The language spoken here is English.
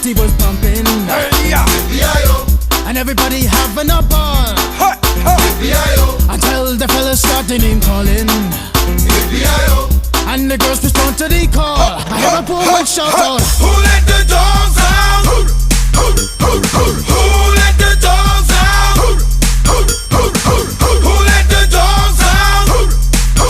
party was pumping. And everybody having a ball. Until the fellas started name calling. And the girls respond to the call. I hear a poor one shout out.